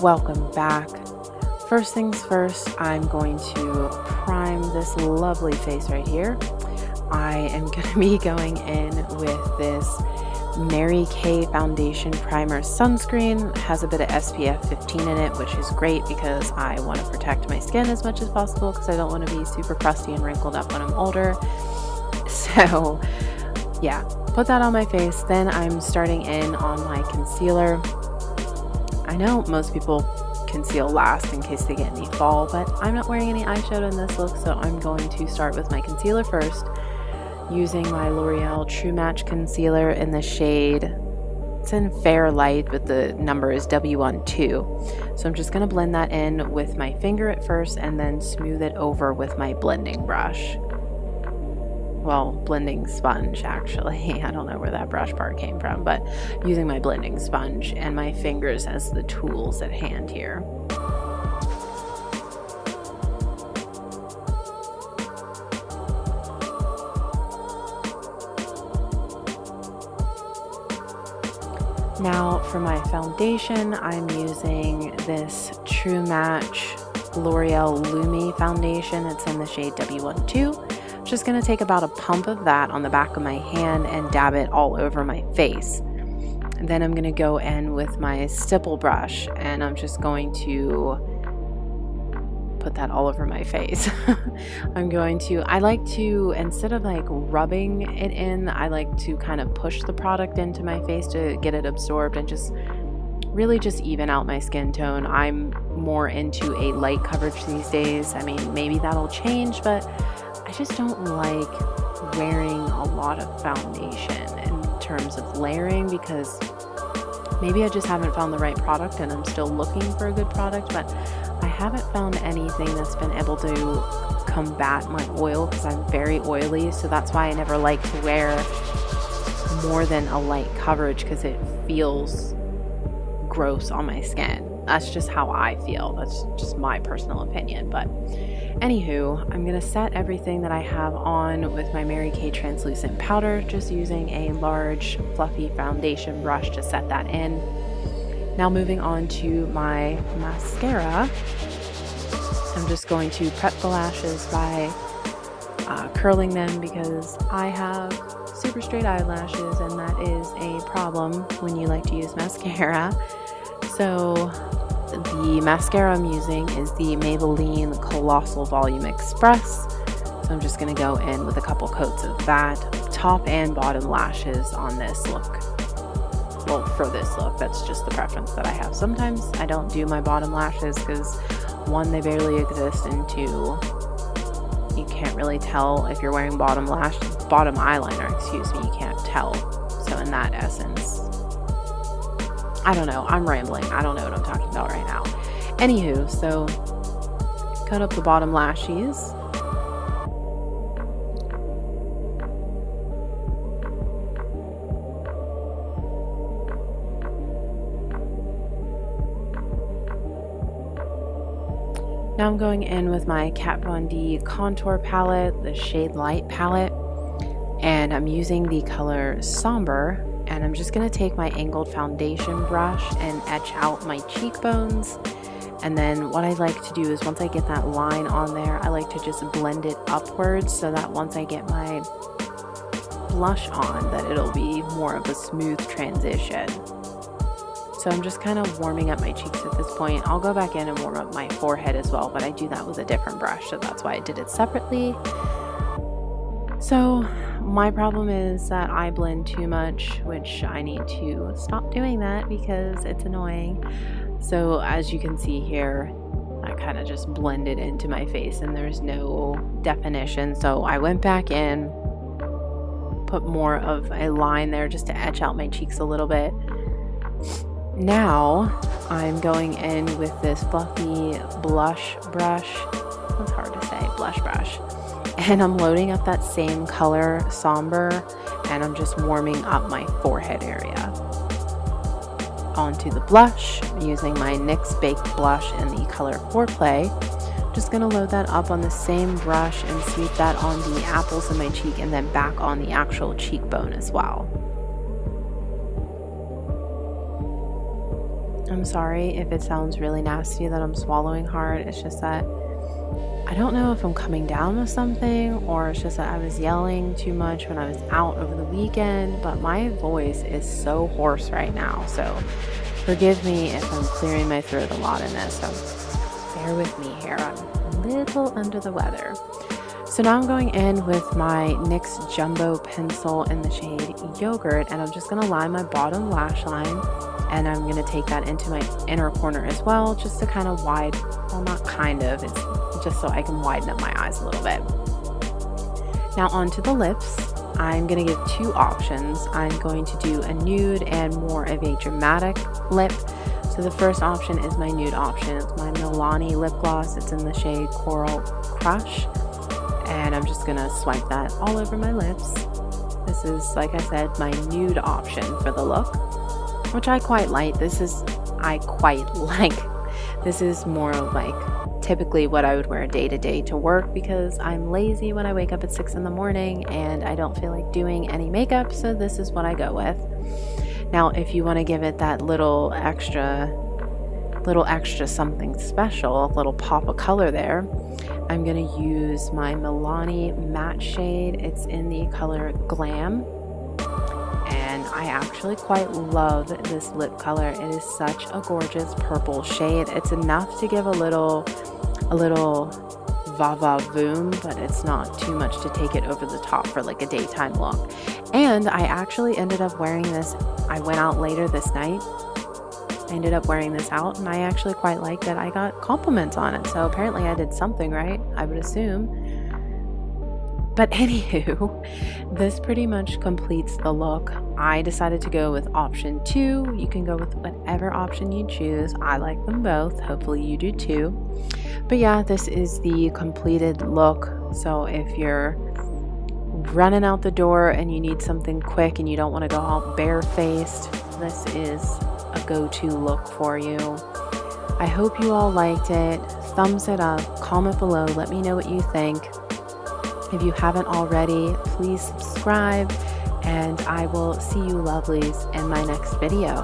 Welcome back. First things first, I'm going to prime this lovely face right here. I am going to be going in with this Mary Kay Foundation Primer Sunscreen. It has a bit of SPF 15 in it, which is great because I want to protect my skin as much as possible because I don't want to be super crusty and wrinkled up when I'm older. So yeah, put that on my face. Then I'm starting in on my concealer. I know most people conceal last in case they get any fall, but I'm not wearing any eyeshadow in this look, so I'm going to start with my concealer first, using my L'Oreal True Match Concealer in the shade, it's in Fair Light, but the number is W12. So I'm just going to blend that in with my finger at first and then smooth it over with my blending brush. Well, blending sponge actually. I don't know where that brush part came from, but using my blending sponge and my fingers as the tools at hand here. Now for my foundation, I'm using this True Match L'Oreal Lumi foundation. It's in the shade W12. Just going to take about a pump of that on the back of my hand and dab it all over my face. And then I'm going to go in with my stipple brush and I'm just going to put that all over my face. I like to, instead of like rubbing it in, I like to kind of push the product into my face to get it absorbed and just really just even out my skin tone. I'm more into a light coverage these days. I mean, maybe that'll change, but I just don't like wearing a lot of foundation in terms of layering because maybe I just haven't found the right product and I'm still looking for a good product, but I haven't found anything that's been able to combat my oil because I'm very oily, so that's why I never like to wear more than a light coverage because it feels gross on my skin. That's just how I feel. That's just my personal opinion. But anywho, I'm going to set everything that I have on with my Mary Kay translucent powder, just using a large fluffy foundation brush to set that in. Now moving on to my mascara, I'm just going to prep the lashes by curling them because I have super straight eyelashes and that is a problem when you like to use mascara. So the mascara I'm using is the Maybelline Colossal Volume Express. So I'm just going to go in with a couple coats of that, top and bottom lashes on this look. Well, for this look, that's just the preference that I have. Sometimes I don't do my bottom lashes because one, they barely exist, and two, you can't really tell if you're wearing bottom eyeliner, excuse me, you can't tell. So in that essence, I don't know, I'm rambling. I don't know what I'm talking about right now. Anywho, so cut up the bottom lashes. Now I'm going in with my Kat Von D contour palette, the shade Light palette, and I'm using the color Somber. And I'm just going to take my angled foundation brush and etch out my cheekbones. And then what I like to do is once I get that line on there, I like to just blend it upwards so that once I get my blush on, that it'll be more of a smooth transition. So I'm just kind of warming up my cheeks at this point. I'll go back in and warm up my forehead as well, but I do that with a different brush, so that's why I did it separately. So my problem is that I blend too much, which I need to stop doing that because it's annoying. So as you can see here, I kind of just blended into my face and there's no definition. So I went back in, put more of a line there just to etch out my cheeks a little bit. Now I'm going in with this fluffy blush brush. That's hard to say, blush brush. And I'm loading up that same color, Somber, and I'm just warming up my forehead area. Onto the blush, using my NYX Baked Blush in the color Foreplay. Just going to load that up on the same brush and sweep that on the apples of my cheek and then back on the actual cheekbone as well. I'm sorry if it sounds really nasty that I'm swallowing hard. It's just that I don't know if I'm coming down with something, or it's just that I was yelling too much when I was out over the weekend, but my voice is so hoarse right now. So forgive me if I'm clearing my throat a lot in this. So bear with me here. I'm a little under the weather. So now I'm going in with my NYX Jumbo Pencil in the shade Yogurt, and I'm just going to line my bottom lash line, and I'm going to take that into my inner corner as well, just to kind of well, not kind of, it's just so I can widen up my eyes a little bit. Now onto the lips. I'm going to give two options. I'm going to do a nude and more of a dramatic lip. So the first option is my nude option. It's my Milani lip gloss. It's in the shade Coral Crush. And I'm just going to swipe that all over my lips. This is, like I said, my nude option for the look, which I quite like. This is more like typically what I would wear day to day to work, because I'm lazy when I wake up at 6 in the morning and I don't feel like doing any makeup, so this is what I go with. Now if you want to give it that little extra something special, a little pop of color there, I'm going to use my Milani matte shade. It's in the color Glam, and I actually quite love this lip color. It is such a gorgeous purple shade. It's enough to give a little va-va-voom, but it's not too much to take it over the top for like a daytime look. And I actually ended up wearing this. I went out later this night. I ended up wearing this out, and I actually quite liked that. I got compliments on it, so apparently I did something right, I would assume. But anywho, this pretty much completes the look. I decided to go with option 2. You can go with whatever option you choose. I like them both. Hopefully you do too. But yeah, this is the completed look. So if you're running out the door and you need something quick and you don't want to go out barefaced, this is a go-to look for you. I hope you all liked it. Thumbs it up, comment below, let me know what you think. If you haven't already, please subscribe, and I will see you lovelies in my next video.